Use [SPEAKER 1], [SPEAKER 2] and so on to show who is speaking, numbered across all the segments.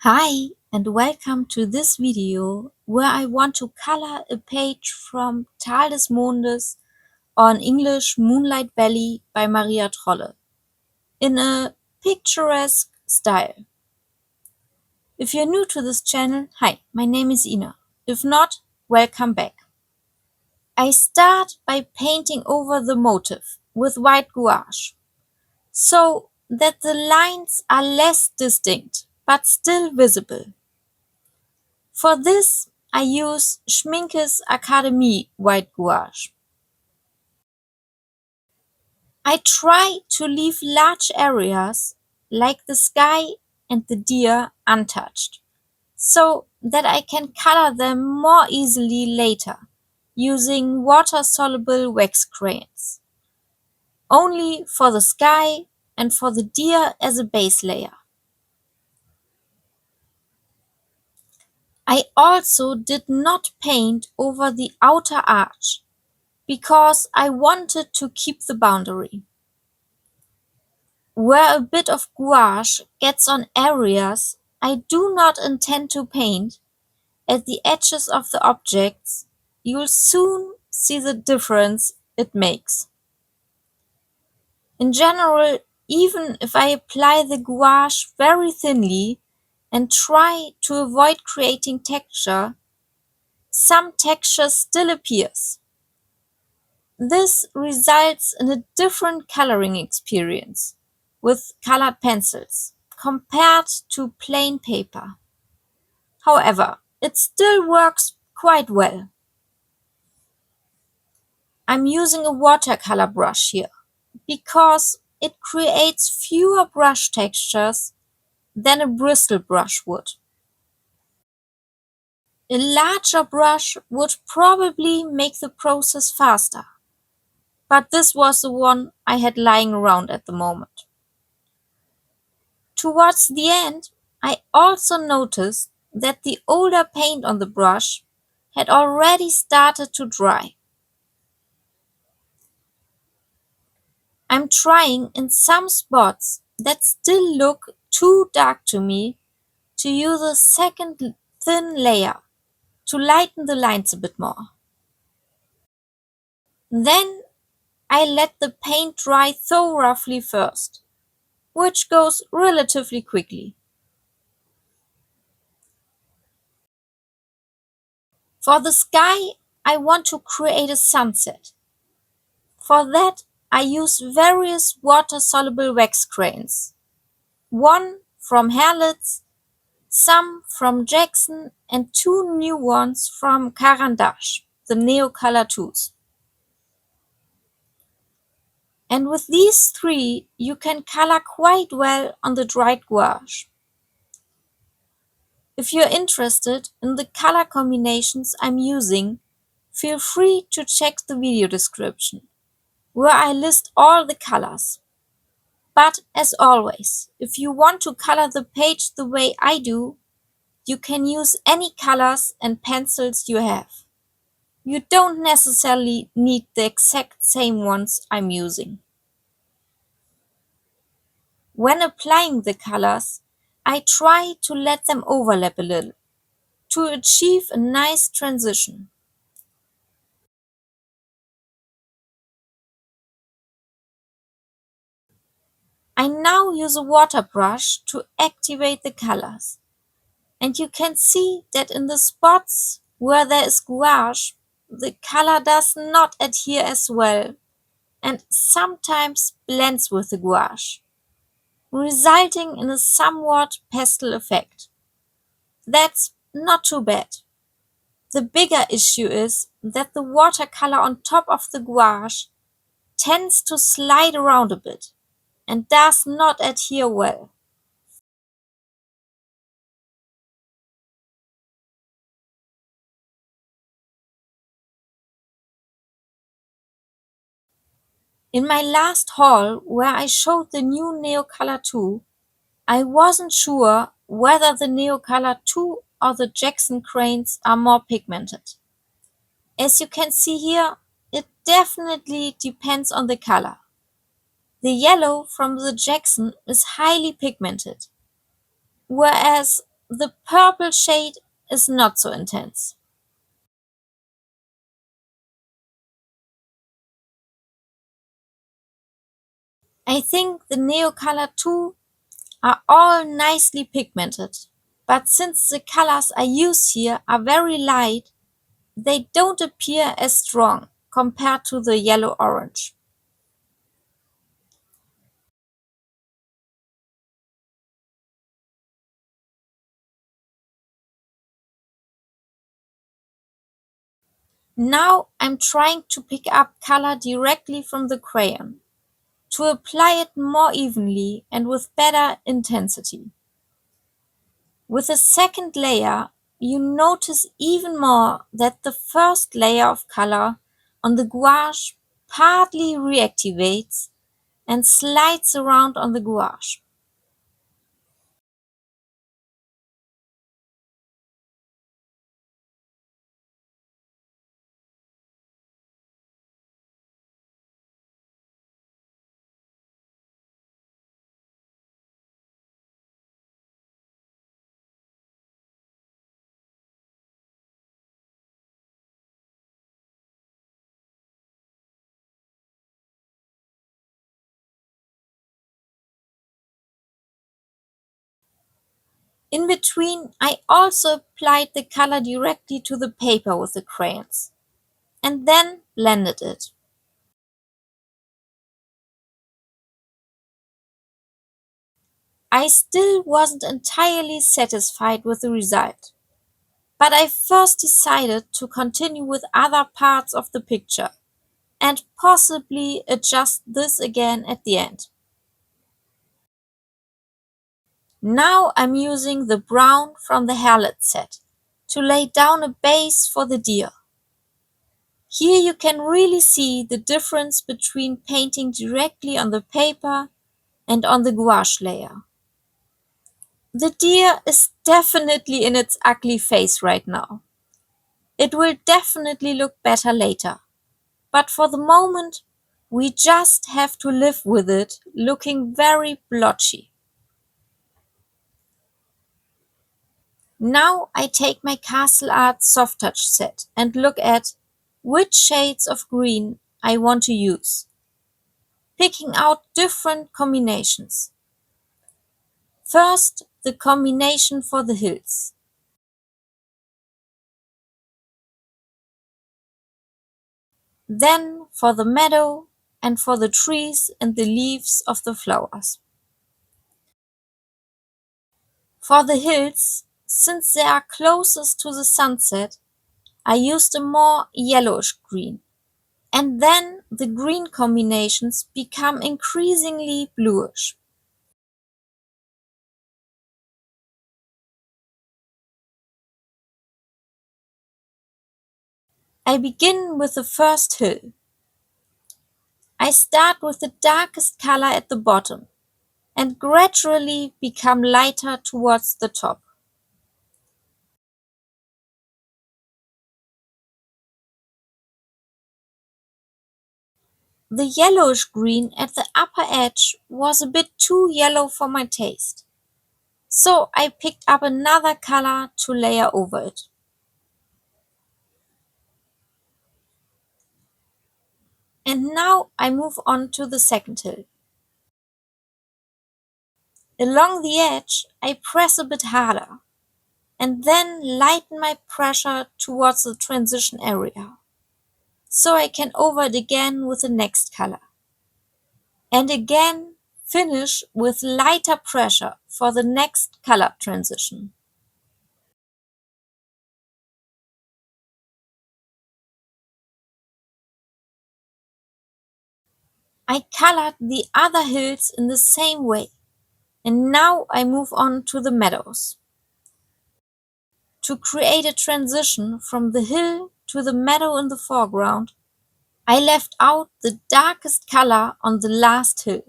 [SPEAKER 1] Hi and welcome to this video where I want to color a page from Tal des Mondes on English Moonlight Valley by Maria Trolle in a picturesque style. If you're new to this channel, hi, my name is Ina. If not, welcome back. I start by painting over the motif with white gouache so that the lines are less distinct but still visible. For this, I use Schmincke's Akademie white gouache. I try to leave large areas, like the sky and the deer, untouched, so that I can color them more easily later, using water-soluble wax crayons. Only for the sky and for the deer as a base layer. I also did not paint over the outer arch, because I wanted to keep the boundary. Where a bit of gouache gets on areas I do not intend to paint, at the edges of the objects, you'll soon see the difference it makes. In general, even if I apply the gouache very thinly and try to avoid creating texture, some texture still appears. This results in a different coloring experience with colored pencils compared to plain paper. However, it still works quite well. I'm using a watercolor brush here because it creates fewer brush textures than a bristle brush would. A larger brush would probably make the process faster, but this was the one I had lying around at the moment. Towards the end, I also noticed that the older paint on the brush had already started to dry. I'm trying in some spots that still look too dark to me to use a second thin layer to lighten the lines a bit more. Then I let the paint dry thoroughly first, which goes relatively quickly. For the sky, I want to create a sunset. For that, I use various water-soluble wax crayons. One from Herlitz, some from Jaxon, and two new ones from Caran d'Ache, the Neocolor IIs. And with these three, you can color quite well on the dried gouache. If you're interested in the color combinations I'm using, feel free to check the video description, where I list all the colors. But as always, if you want to color the page the way I do, you can use any colors and pencils you have. You don't necessarily need the exact same ones I'm using. When applying the colors, I try to let them overlap a little to achieve a nice transition. I now use a water brush to activate the colors, and you can see that in the spots where there is gouache, the color does not adhere as well and sometimes blends with the gouache, resulting in a somewhat pastel effect. That's not too bad. The bigger issue is that the watercolor on top of the gouache tends to slide around a bit and does not adhere well. In my last haul, where I showed the new Neocolor II, I wasn't sure whether the Neocolor II or the Jaxon crayons are more pigmented. As you can see here, it definitely depends on the color. The yellow from the Jaxon is highly pigmented, whereas the purple shade is not so intense. I think the Neocolor II are all nicely pigmented, but since the colors I use here are very light, they don't appear as strong compared to the yellow-orange. Now I'm trying to pick up color directly from the crayon, to apply it more evenly and with better intensity. With a second layer, you notice even more that the first layer of color on the gouache partly reactivates and slides around on the gouache. In between, I also applied the color directly to the paper with the crayons, and then blended it. I still wasn't entirely satisfied with the result, but I first decided to continue with other parts of the picture and possibly adjust this again at the end. Now I'm using the brown from the hairlet set to lay down a base for the deer. Here you can really see the difference between painting directly on the paper and on the gouache layer. The deer is definitely in its ugly face right now. It will definitely look better later. But for the moment, we just have to live with it looking very blotchy. Now I take my Castle Art Soft Touch set and look at which shades of green I want to use, picking out different combinations. First, the combination for the hills. Then for the meadow and for the trees and the leaves of the flowers. For the hills, since they are closest to the sunset, I used a more yellowish green. And then the green combinations become increasingly bluish. I begin with the first hill. I start with the darkest color at the bottom and gradually become lighter towards the top. The yellowish green at the upper edge was a bit too yellow for my taste, so I picked up another color to layer over it. And now I move on to the second hill. Along the edge, I press a bit harder and then lighten my pressure towards the transition area, so I can over it again with the next color. And again finish with lighter pressure for the next color transition. I colored the other hills in the same way, and now I move on to the meadows. To create a transition from the hill to the meadow in the foreground, I left out the darkest color on the last hill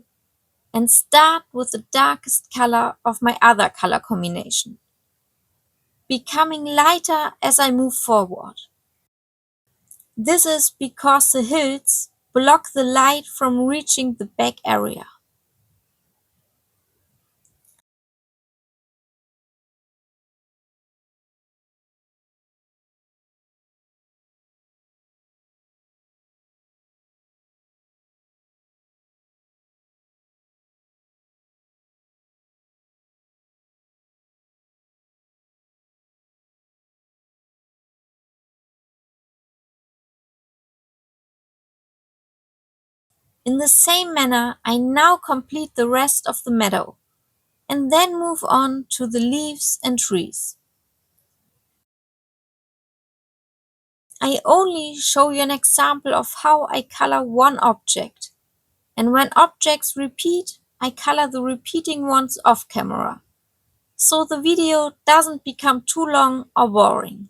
[SPEAKER 1] and start with the darkest color of my other color combination, becoming lighter as I move forward. This is because the hills block the light from reaching the back area. In the same manner, I now complete the rest of the meadow, and then move on to the leaves and trees. I only show you an example of how I color one object, and when objects repeat, I color the repeating ones off camera, so the video doesn't become too long or boring.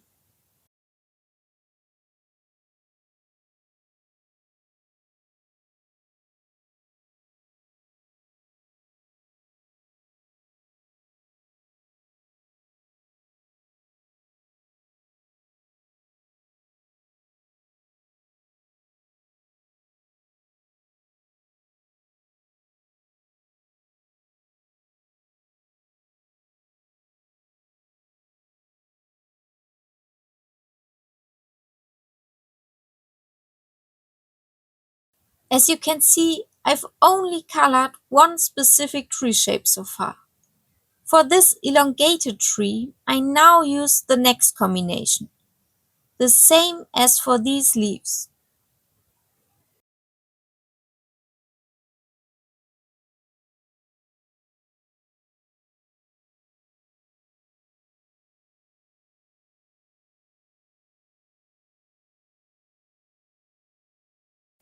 [SPEAKER 1] As you can see, I've only colored one specific tree shape so far. For this elongated tree, I now use the next combination, the same as for these leaves.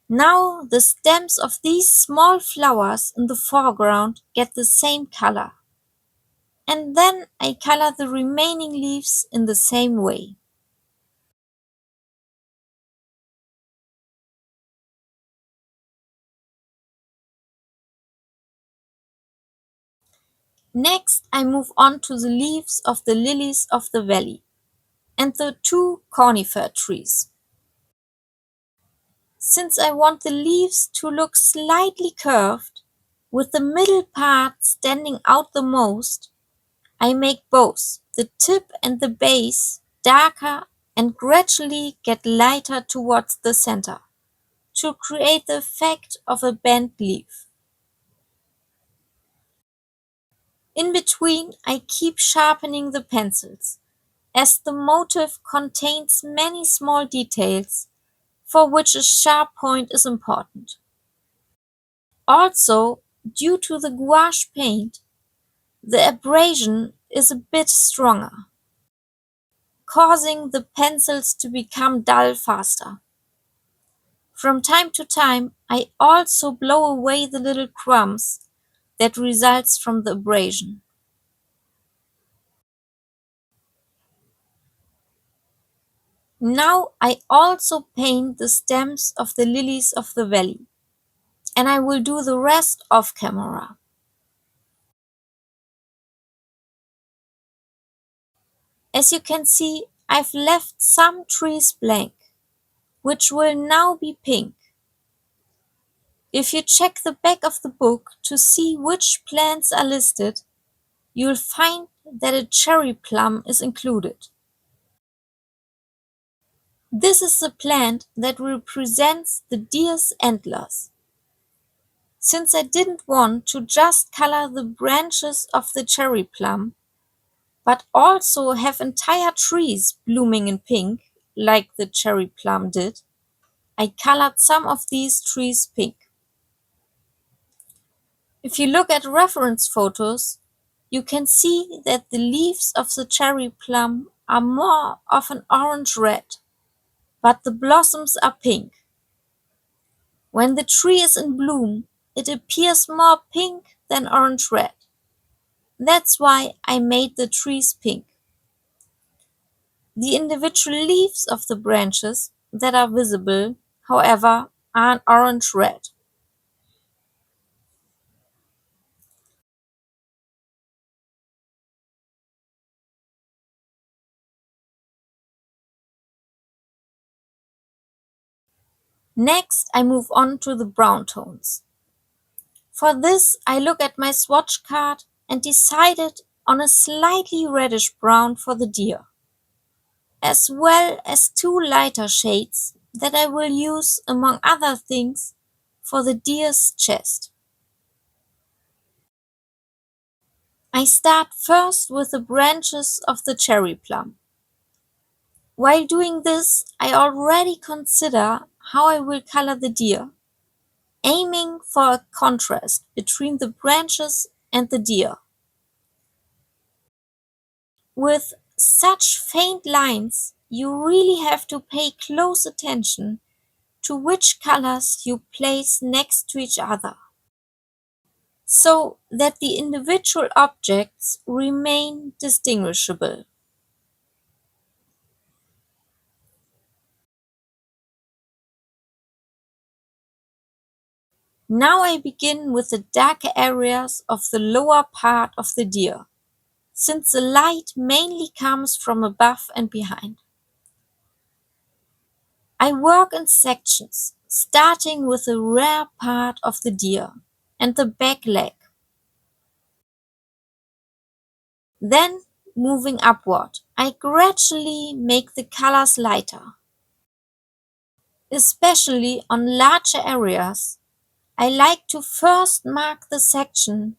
[SPEAKER 1] Now the stems of these small flowers in the foreground get the same color. And then I color the remaining leaves in the same way. Next, I move on to the leaves of the lilies of the valley and the two conifer trees. Since I want the leaves to look slightly curved, with the middle part standing out the most, I make both the tip and the base darker and gradually get lighter towards the center to create the effect of a bent leaf. In between, I keep sharpening the pencils, as the motif contains many small details for which a sharp point is important. Also, due to the gouache paint, the abrasion is a bit stronger, causing the pencils to become dull faster. From time to time, I also blow away the little crumbs that results from the abrasion. Now I also paint the stems of the lilies of the valley, and I will do the rest off camera. As you can see, I've left some trees blank, which will now be pink. If you check the back of the book to see which plants are listed, you'll find that a cherry plum is included. This is the plant that represents the deer's antlers. Since I didn't want to just color the branches of the cherry plum, but also have entire trees blooming in pink, like the cherry plum did, I colored some of these trees pink. If you look at reference photos, you can see that the leaves of the cherry plum are more of an orange-red, but the blossoms are pink. When the tree is in bloom, it appears more pink than orange-red. That's why I made the trees pink. The individual leaves of the branches that are visible, however, are orange-red. Next, I move on to the brown tones. For this, I look at my swatch card and decided on a slightly reddish brown for the deer, as well as two lighter shades that I will use, among other things, for the deer's chest. I start first with the branches of the cherry plum. While doing this, I already consider how I will color the deer, aiming for a contrast between the branches and the deer. With such faint lines, you really have to pay close attention to which colors you place next to each other, so that the individual objects remain distinguishable. Now I begin with the darker areas of the lower part of the deer, since the light mainly comes from above and behind. I work in sections, starting with the rear part of the deer and the back leg, then moving upward. I gradually make the colors lighter. Especially on larger areas, I like to first mark the section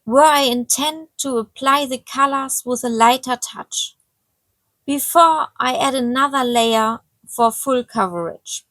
[SPEAKER 1] where I intend to apply the colors with a lighter touch, before I add another layer for full coverage.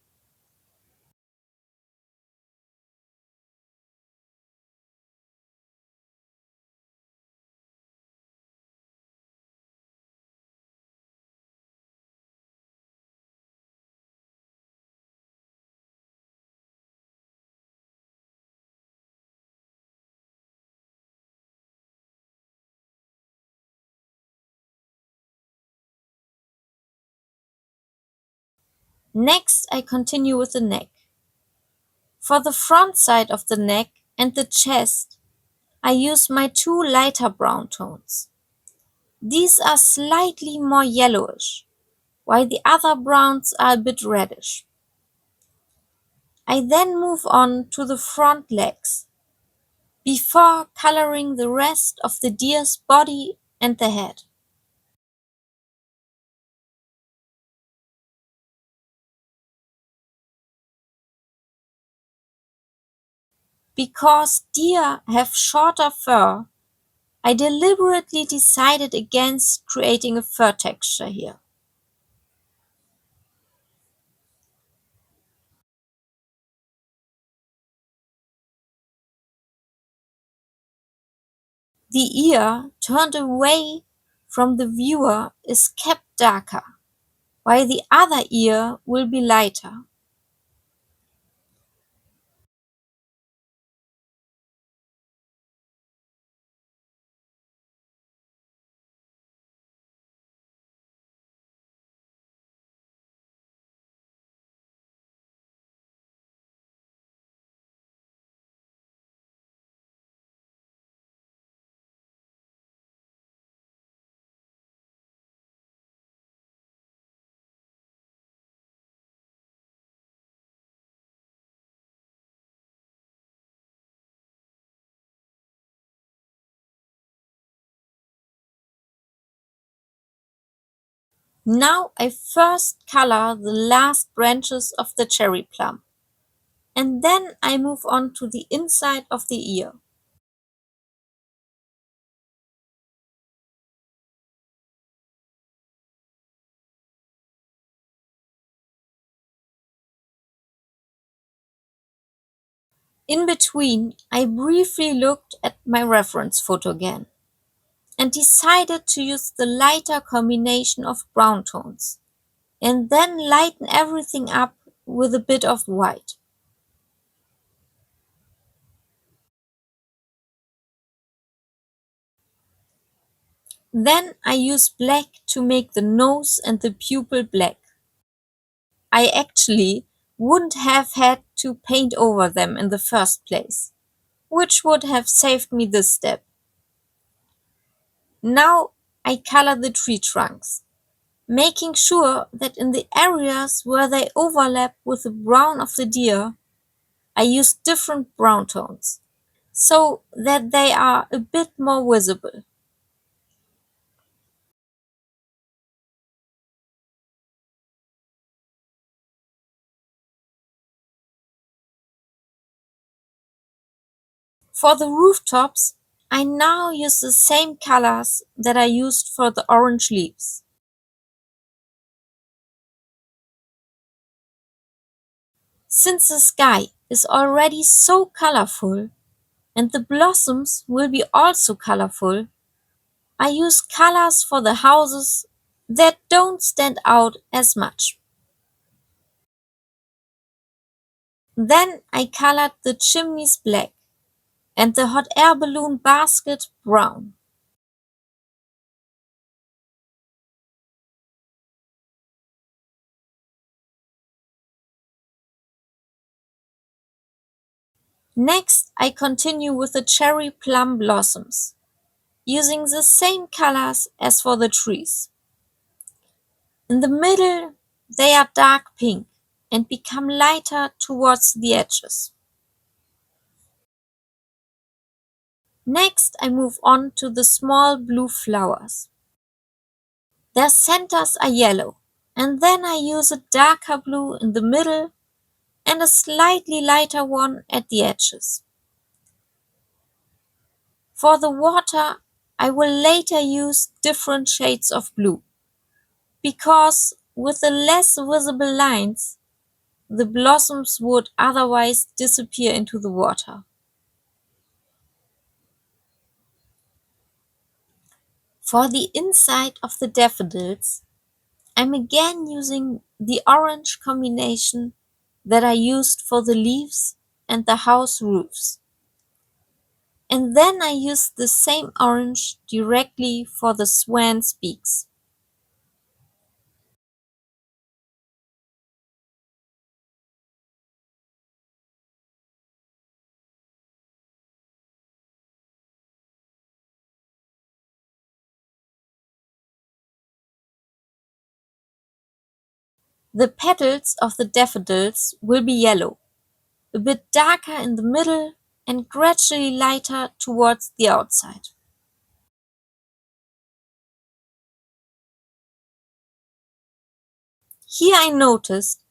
[SPEAKER 1] Next, I continue with the neck. For the front side of the neck and the chest, I use my two lighter brown tones. These are slightly more yellowish, while the other browns are a bit reddish. I then move on to the front legs, before coloring the rest of the deer's body and the head. Because deer have shorter fur, I deliberately decided against creating a fur texture here. The ear turned away from the viewer is kept darker, while the other ear will be lighter. Now I first color the last branches of the cherry plum, and then I move on to the inside of the ear. In between, I briefly looked at my reference photo again and decided to use the lighter combination of brown tones, and then lighten everything up with a bit of white. Then I use black to make the nose and the pupil black. I actually wouldn't have had to paint over them in the first place, which would have saved me this step. Now I color the tree trunks, making sure that in the areas where they overlap with the brown of the deer, I use different brown tones, so that they are a bit more visible. For the rooftops, I now use the same colors that I used for the orange leaves. Since the sky is already so colorful and the blossoms will be also colorful, I use colors for the houses that don't stand out as much. Then I colored the chimneys black and the hot air balloon basket brown. Next, I continue with the cherry plum blossoms, using the same colors as for the trees. In the middle, they are dark pink and become lighter towards the edges. Next, I move on to the small blue flowers. Their centers are yellow, and then I use a darker blue in the middle and a slightly lighter one at the edges. For the water, I will later use different shades of blue, because with the less visible lines, the blossoms would otherwise disappear into the water. For the inside of the daffodils, I'm again using the orange combination that I used for the leaves and the house roofs. And then I used the same orange directly for the swan's beaks. The petals of the daffodils will be yellow, a bit darker in the middle and gradually lighter towards the outside. Here I noticed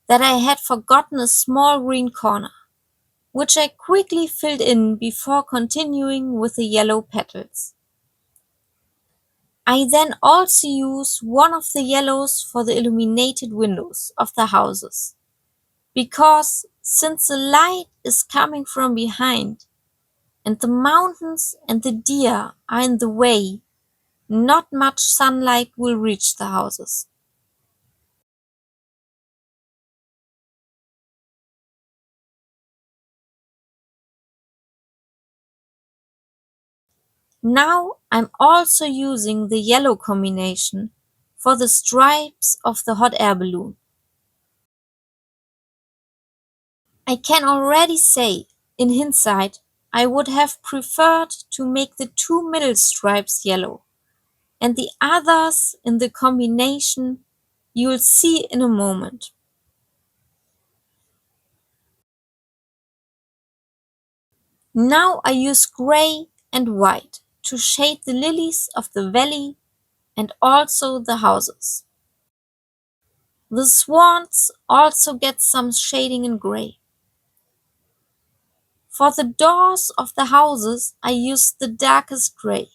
[SPEAKER 1] that I had forgotten a small green corner, which I quickly filled in before continuing with the yellow petals. I then also use one of the yellows for the illuminated windows of the houses, because since the light is coming from behind and the mountains and the deer are in the way, not much sunlight will reach the houses. Now I'm also using the yellow combination for the stripes of the hot air balloon. I can already say, in hindsight, I would have preferred to make the two middle stripes yellow, and the others in the combination you'll see in a moment. Now I use gray and white to shade the lilies of the valley and also the houses. The swans also get some shading in gray. For the doors of the houses I used the darkest gray.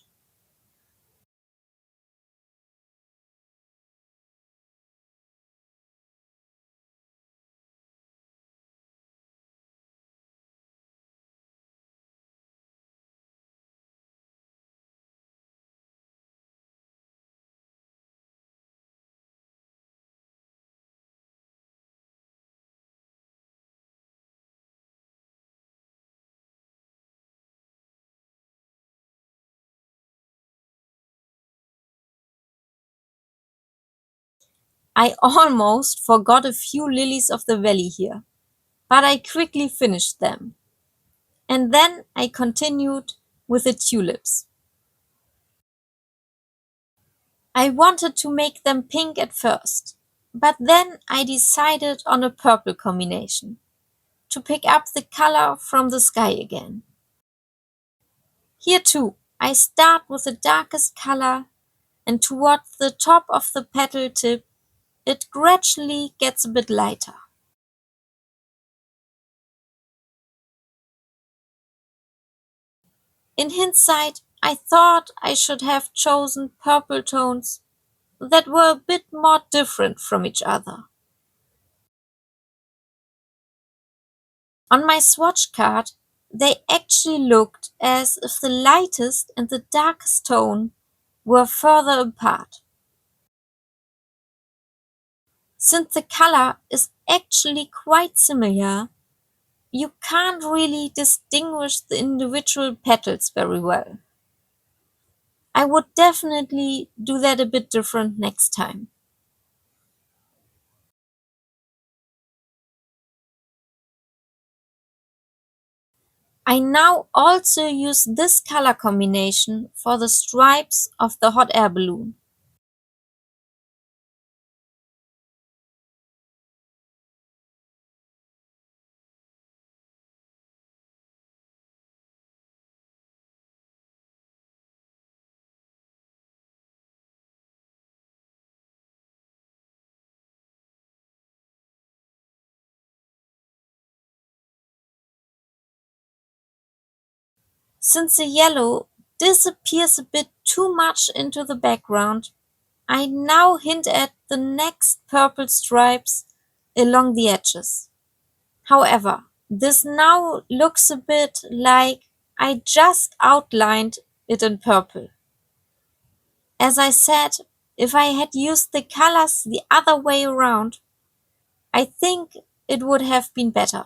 [SPEAKER 1] I almost forgot a few lilies of the valley here, but I quickly finished them. And then I continued with the tulips. I wanted to make them pink at first, but then I decided on a purple combination to pick up the color from the sky again. Here too, I start with the darkest color and towards the top of the petal tip, it gradually gets a bit lighter. In hindsight, I thought I should have chosen purple tones that were a bit more different from each other. On my swatch card, they actually looked as if the lightest and the darkest tone were further apart. Since the color is actually quite similar, you can't really distinguish the individual petals very well. I would definitely do that a bit different next time. I now also use this color combination for the stripes of the hot air balloon. Since the yellow disappears a bit too much into the background, I now hint at the next purple stripes along the edges. However, this now looks a bit like I just outlined it in purple. As I said, if I had used the colors the other way around, I think it would have been better.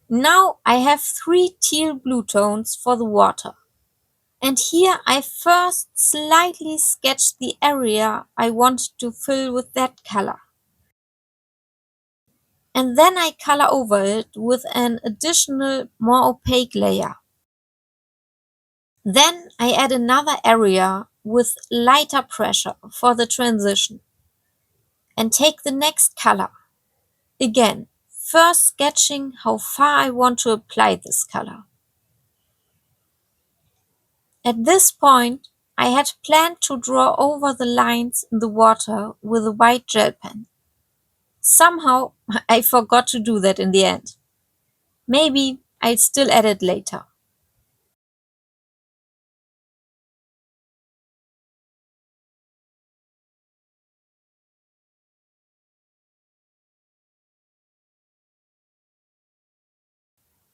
[SPEAKER 1] Now I have three teal blue tones for the water. And here I first slightly sketch the area I want to fill with that color. And then I color over it with an additional more opaque layer. Then I add another area with lighter pressure for the transition and take the next color. Again, first sketching how far I want to apply this color. At this point, I had planned to draw over the lines in the water with a white gel pen. Somehow, I forgot to do that in the end. Maybe I'll still add it later.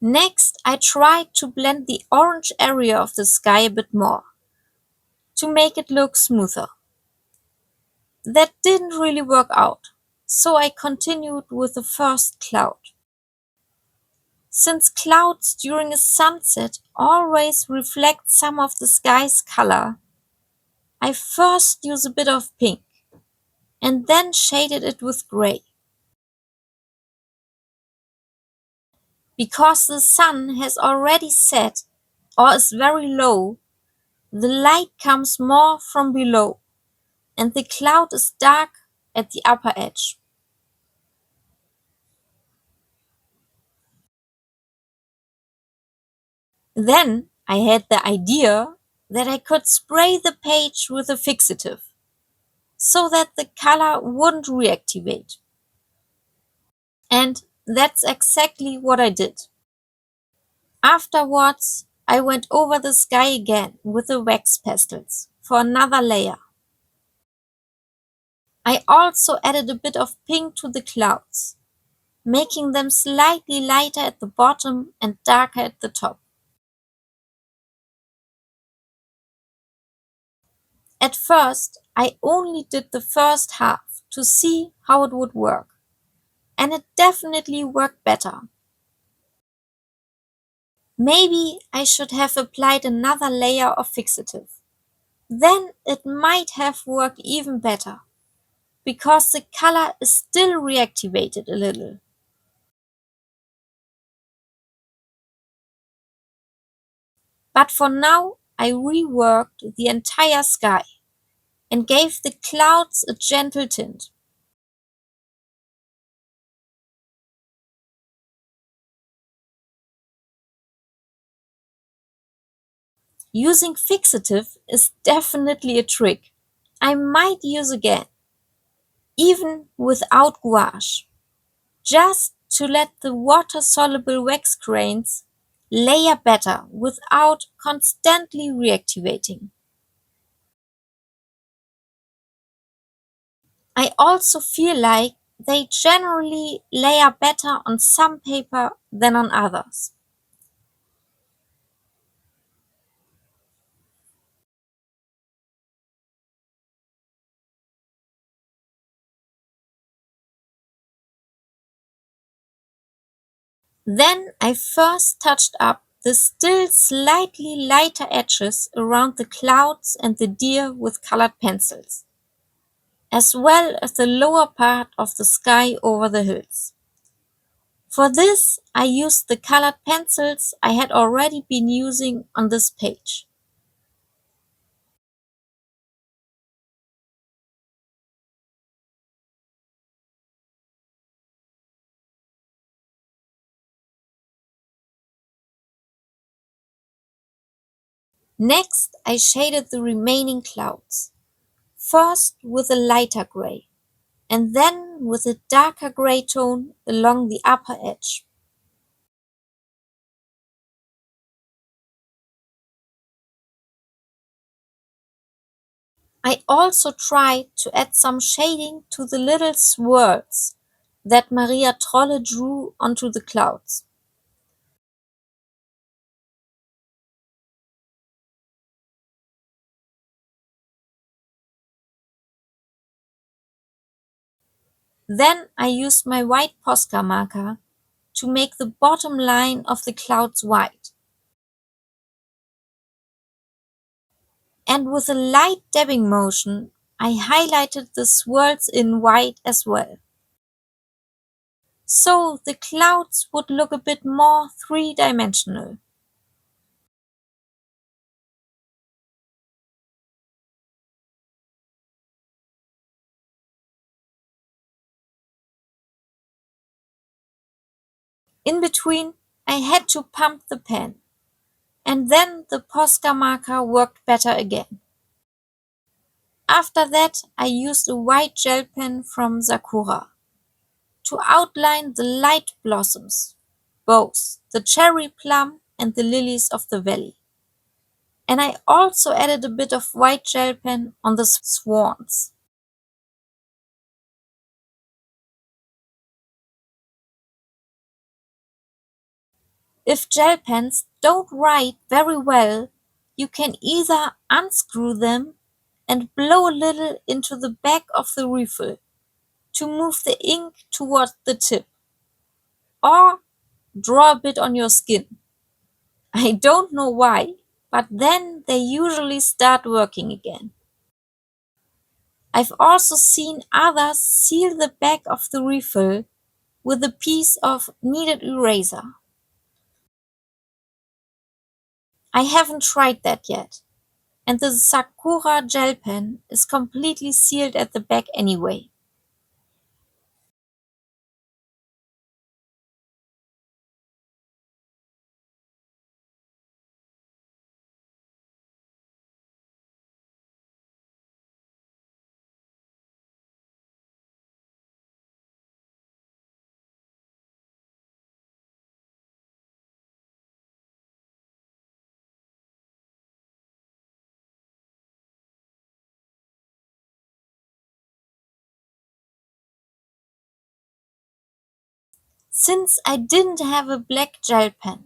[SPEAKER 1] Next, I tried to blend the orange area of the sky a bit more to make it look smoother. That didn't really work out, so I continued with the first cloud. Since clouds during a sunset always reflect some of the sky's color, I first use a bit of pink and then shaded it with gray. Because the sun has already set or is very low, the light comes more from below and the cloud is dark at the upper edge. Then I had the idea that I could spray the page with a fixative so that the color wouldn't reactivate. And that's exactly what I did. Afterwards, I went over the sky again with the wax pastels for another layer. I also added a bit of pink to the clouds, making them slightly lighter at the bottom and darker at the top. At first, I only did the first half to see how it would work, and it definitely worked better. Maybe I should have applied another layer of fixative. Then it might have worked even better, because the color is still reactivated a little. But for now, I reworked the entire sky and gave the clouds a gentle tint. Using fixative is definitely a trick I might use again, even without gouache, just to let the water-soluble wax grains layer better without constantly reactivating. I also feel like they generally layer better on some paper than on others. Then I first touched up the still slightly lighter edges around the clouds and the deer with colored pencils, as well as the lower part of the sky over the hills. For this, I used the colored pencils I had already been using on this page. Next, I shaded the remaining clouds, first with a lighter gray, and then with a darker gray tone along the upper edge. I also tried to add some shading to the little swirls that Maria Trolle drew onto the clouds. Then I used my white Posca marker to make the bottom line of the clouds white, and with a light dabbing motion I highlighted the swirls in white as well. So the clouds would look a bit more three-dimensional. In between, I had to pump the pen, and then the Posca marker worked better again. After that, I used a white gel pen from Sakura to outline the light blossoms, both the cherry plum and the lilies of the valley. And I also added a bit of white gel pen on the swans. If gel pens don't write very well, you can either unscrew them and blow a little into the back of the refill to move the ink towards the tip, or draw a bit on your skin. I don't know why, but then they usually start working again. I've also seen others seal the back of the refill with a piece of kneaded eraser. I haven't tried that yet, and the Sakura gel pen is completely sealed at the back anyway. Since I didn't have a black gel pen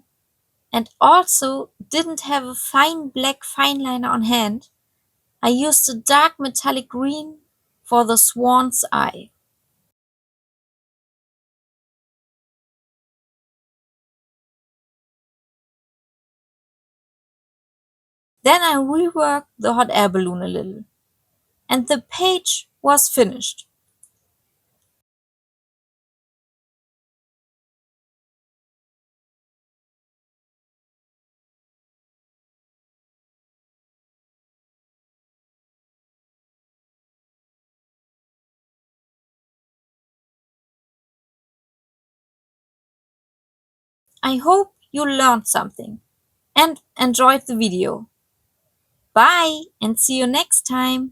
[SPEAKER 1] and also didn't have a fine black fineliner on hand, I used a dark metallic green for the swan's eye. Then I reworked the hot air balloon a little, and the page was finished. I hope you learned something and enjoyed the video. Bye and see you next time.